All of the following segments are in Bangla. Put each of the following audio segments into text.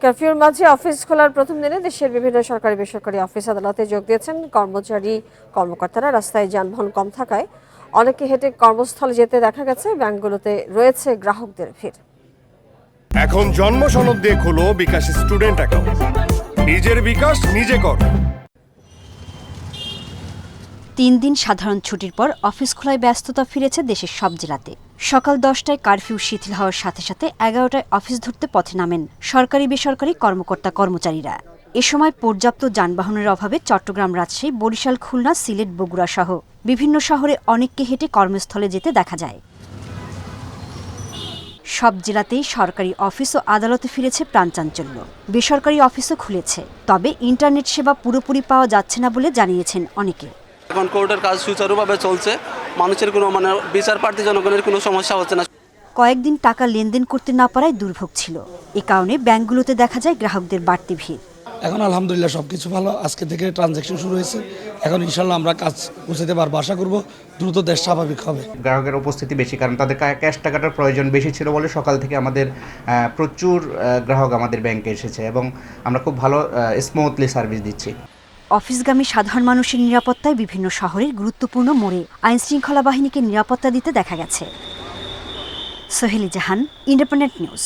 কারফিউর মাঝে অফিস খোলার প্রথম দিনে দেশের বিভিন্ন সরকারি বেসরকারি অফিস আদালতে যোগ দিয়েছেন কর্মকর্তারা। রাস্তায় যানবাহন কম থাকায় অনেকে হেঁটে কর্মস্থলে যেতে দেখা গেছে। ব্যাংকগুলোতে রয়েছে গ্রাহকদের ভিড়। এখন জন্ম সনদ দিয়ে খোলো বিকাশ স্টুডেন্ট অ্যাকাউন্ট। নিজের বিকাশ নিজে কর। 3 দিন সাধারণ ছুটির পর অফিস খোলায় ব্যস্ততা ফিরেছে দেশের সব জেলাতে। সকাল 10টায় কারফিউ শিথিল হওয়ার সাথে সাথে 11টায় অফিস ধরতে পথে নামেন সরকারি বেসরকারি কর্মকর্তা কর্মচারীরা। এ সময় পর্যাপ্ত যানবাহনের অভাবে চট্টগ্রাম, রাজশাহী, বরিশাল, খুলনা, সিলেট, বগুড়া সহ বিভিন্ন শহরে অনেককে হেঁটে কর্মস্থলে যেতে দেখা যায়। সব জেলাতেই সরকারি অফিস ও আদালতে ফিরেছে প্রাণচাঞ্চল্য। বেসরকারি অফিসও খুলেছে, তবে ইন্টারনেট সেবা পুরোপুরি পাওয়া যাচ্ছে না বলে জানিয়েছেন অনেকে। এখন কোর্টের কাজ সুচারুভাবে চলছে, মানুষের কোনো বিচার প্রার্থী জনগণের কোনো সমস্যা হচ্ছে না। কয়েকদিন টাকা লেনদেন করতে না পারায় দুর্ভোগ ছিল। এ কারণে ব্যাংকগুলোতে দেখা যায় গ্রাহকদের বাড়তি ভিড়। এখন আলহামদুলিল্লাহ সবকিছু ভালো। আজকে থেকে ট্রানজ্যাকশন শুরু হয়েছে। এখন ইনশাল্লাহ আমরা কাজ পৌঁছাতে পারবো। আশা করব দ্রুত দেশ স্বাভাবিক হবে। গ্রাহকের উপস্থিতি বেশি, কারণ তাদের ক্যাশ টাকাটার প্রয়োজন বেশি ছিল বলে সকাল থেকে আমাদের প্রচুর গ্রাহক আমাদের ব্যাংকে এসেছে এবং আমরা খুব ভালো স্মুথলি সার্ভিস দিচ্ছি। অফিসগামী সাধারণ মানুষের নিরাপত্তায় বিভিন্ন শহরের গুরুত্বপূর্ণ মোড়ে আইনশৃঙ্খলা বাহিনীকে নিরাপত্তা দিতে দেখা গেছে। সোহেলি জাহান, ইন্ডিপেন্ডেন্ট নিউজ।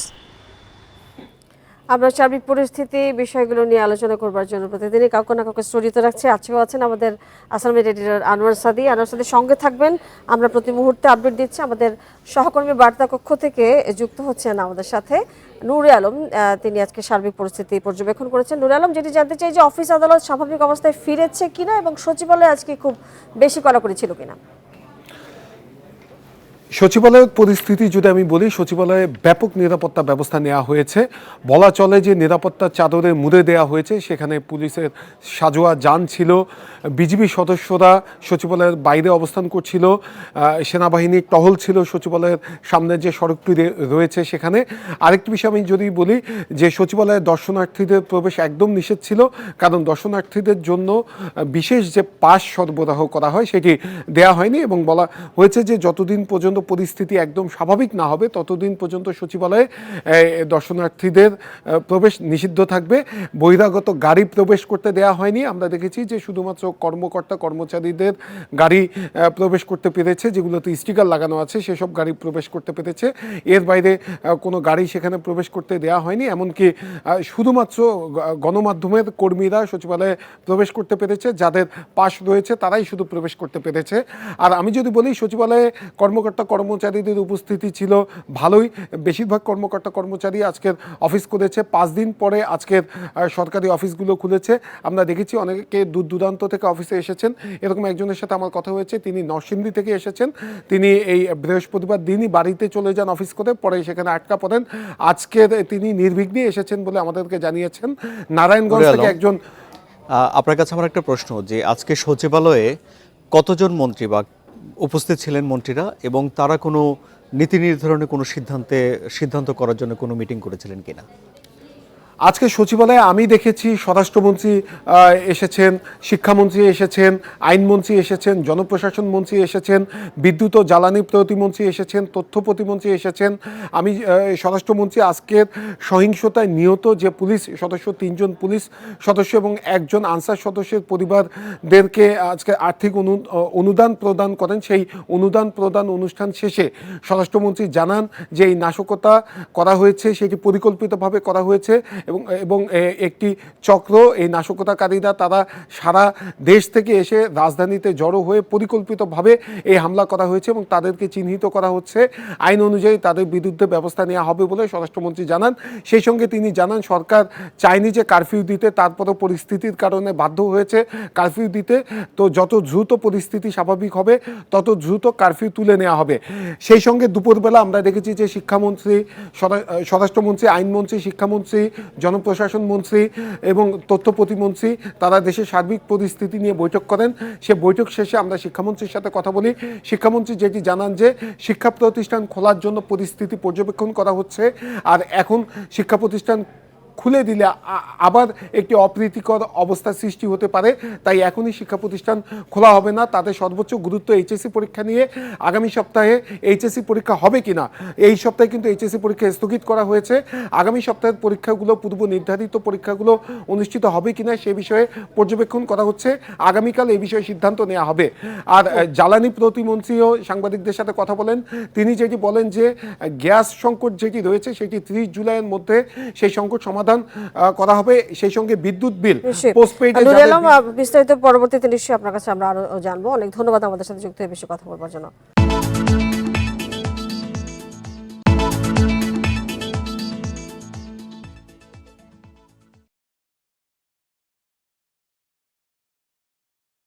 আমরা সার্বিক পরিস্থিতি বিষয়গুলো নিয়ে আলোচনা করবার জন্য প্রতিদিনই কাউকে না কাউকে জড়িত রাখছি। আজকেও আছেন আমাদের আসামের এডিটর আনোয়ার সাদি। আনোয়ার সাদির সঙ্গে থাকবেন, আমরা প্রতি মুহূর্তে আপডেট দিচ্ছি। আমাদের সহকর্মী বার্তা কক্ষ থেকে যুক্ত হচ্ছেন আমাদের সাথে নূরে আলম। তিনি আজকে সার্বিক পরিস্থিতি পর্যবেক্ষণ করেছেন। নূরে আলম, যেটি জানতে চাই যে অফিস আদালত স্বাভাবিক অবস্থায় ফিরেছে কিনা এবং সচিবালয় আজকে খুব বেশি কড়াকড়ি ছিল কিনা? সচিবালয়ের পরিস্থিতি যদি আমি বলি, সচিবালয়ে ব্যাপক নিরাপত্তা ব্যবস্থা নেওয়া হয়েছে। বলা চলে যে নিরাপত্তার চাদরে মুড়ে দেওয়া হয়েছে। সেখানে পুলিশের সাজোয়া যান ছিল, বিজিবি সদস্যরা সচিবালয়ের বাইরে অবস্থান করছিল, সেনাবাহিনীর টহল ছিল সচিবালয়ের সামনে যে সড়কটি রয়েছে সেখানে। আরেকটি বিষয় আমি যদি বলি যে সচিবালয়ে দর্শনার্থীদের প্রবেশ একদম নিষেধ ছিল, কারণ দর্শনার্থীদের জন্য বিশেষ যে পাস সরবরাহ করা হয় সেটি দেয়া হয়নি এবং বলা হয়েছে যে যতদিন পর্যন্ত পরিস্থিতি একদম স্বাভাবিক না হবে ততদিন পর্যন্ত সচিবালয়ে দর্শনার্থীদের প্রবেশ নিষিদ্ধ থাকবে। বহিরাগত গাড়ি প্রবেশ করতে দেওয়া হয়নি। আমরা দেখেছি যে শুধুমাত্র কর্মকর্তা কর্মচারীদের গাড়ি প্রবেশ করতে পেরেছে, যেগুলোতে স্টিকার লাগানো আছে সেসব গাড়ি প্রবেশ করতে পেরেছে। এর বাইরে কোনো গাড়ি সেখানে প্রবেশ করতে দেওয়া হয়নি। এমনকি শুধুমাত্র গণমাধ্যমের কর্মীরা সচিবালয়ে প্রবেশ করতে পেরেছে, যাদের পাস রয়েছে তারাই শুধু প্রবেশ করতে পেরেছে। আর আমি যদি বলি সচিবালয়ে কর্মকর্তা কর্মচারীদের উপস্থিতি ছিল ভালোই। বেশিরভাগ কর্মকর্তা কর্মচারী আজকের অফিস করেছে। 5 দিন পরে আজকের সরকারি অফিসগুলো খুলেছে। আমরা দেখেছি অনেকে দূর দূরান্ত থেকে অফিসে এসেছেন। এরকম একজনের সাথে আমার কথা হয়েছে, তিনি নরসিংদী থেকে এসেছেন। তিনি এই বৃহস্পতিবার দিনই বাড়িতে চলে যান অফিস করে, পরে সেখানে আটকা পড়েন। আজকের তিনি নির্বিঘ্নে এসেছেন বলে আমাদেরকে জানিয়েছেন। নারায়ণগঞ্জ থেকে একজন। আপনার কাছে আমার একটা প্রশ্ন, যে আজকে সচিবালয়ে কতজন মন্ত্রী বা উপস্থিত ছিলেন মন্ত্রীরা, এবং তারা কোনো নীতি নির্ধারণে কোনো সিদ্ধান্ত করার জন্য কোনো মিটিং করেছিলেন কিনা? আজকে সচিবালয়ে আমি দেখেছি স্বরাষ্ট্রমন্ত্রী এসেছেন, শিক্ষামন্ত্রী এসেছেন, আইনমন্ত্রী এসেছেন, জনপ্রশাসন মন্ত্রী এসেছেন, বিদ্যুৎ ও জ্বালানি প্রতিমন্ত্রী এসেছেন, তথ্য প্রতিমন্ত্রী এসেছেন। আমি স্বরাষ্ট্রমন্ত্রী আজকের সহিংসতায় নিহত যে পুলিশ সদস্য, 3 জন পুলিশ সদস্য এবং একজন আনসার সদস্যের পরিবারদেরকে আজকে আর্থিক অনুদান প্রদান করেন। সেই অনুদান প্রদান অনুষ্ঠান শেষে স্বরাষ্ট্রমন্ত্রী জানান যে এই নাশকতা করা হয়েছে সেটি পরিকল্পিতভাবে করা হয়েছে এবং একটি চক্র, এই নাশকতাকারীরা তারা সারা দেশ থেকে এসে রাজধানীতে জড়ো হয়ে পরিকল্পিতভাবে এই হামলা করা হয়েছে এবং তাদেরকে চিহ্নিত করা হচ্ছে। আইন অনুযায়ী তাদের বিরুদ্ধে ব্যবস্থা নেওয়া হবে বলে স্বরাষ্ট্রমন্ত্রী জানান। সেই সঙ্গে তিনি জানান সরকার চায়নি যে কারফিউ দিতে, তারপরও পরিস্থিতির কারণে বাধ্য হয়েছে কারফিউ দিতে। তো যত দ্রুত পরিস্থিতি স্বাভাবিক হবে তত দ্রুত কারফিউ তুলে নেওয়া হবে। সেই সঙ্গে দুপুরবেলা আমরা দেখেছি যে শিক্ষামন্ত্রী, স্বরাষ্ট্রমন্ত্রী, আইনমন্ত্রী, শিক্ষামন্ত্রী, জনপ্রশাসন মন্ত্রী এবং তথ্য প্রতিমন্ত্রী তারা দেশের সার্বিক পরিস্থিতি নিয়ে বৈঠক করেন। সে বৈঠক শেষে আমরা শিক্ষামন্ত্রীর সাথে কথা বলি। শিক্ষামন্ত্রী যেটি জানান যে শিক্ষা প্রতিষ্ঠান খোলার জন্য পরিস্থিতি পর্যবেক্ষণ করা হচ্ছে, আর এখন শিক্ষা প্রতিষ্ঠান খুলে দিলে আবার একটি অপ্রীতিকর অবস্থা সৃষ্টি হতে পারে। তাই এখনই শিক্ষা প্রতিষ্ঠান খোলা হবে না। তাদের সর্বোচ্চ গুরুত্ব এইচএসসি পরীক্ষা নিয়ে। আগামী সপ্তাহে এইচএসসি পরীক্ষা হবে কিনা, এই সপ্তাহে কিন্তু এইচএসসি পরীক্ষা স্থগিত করা হয়েছে। আগামী সপ্তাহের পরীক্ষাগুলো, পূর্ব নির্ধারিত পরীক্ষাগুলো অনুষ্ঠিত হবে কিনা সে বিষয়ে পর্যবেক্ষণ করা হচ্ছে। আগামীকাল এই বিষয়ে সিদ্ধান্ত নেওয়া হবে। আর জ্বালানি প্রতিমন্ত্রীও সাংবাদিকদের সাথে কথা বলেন। তিনি যেটি বলেন যে গ্যাস সংকট যেটি রয়েছে সেটি 30 জুলাইয়ের মধ্যে সেই সংকট সমাধান করা হবে। সেই সঙ্গে বিদ্যুৎ বিল পোস্টপেইড বিস্তারিত পরবর্তীতে নিশ্চয়ই আপনার কাছে আমরা আরো জানবো। অনেক ধন্যবাদ আমাদের সাথে যুক্ত হয়ে বেশি কথা বলবার জন্য।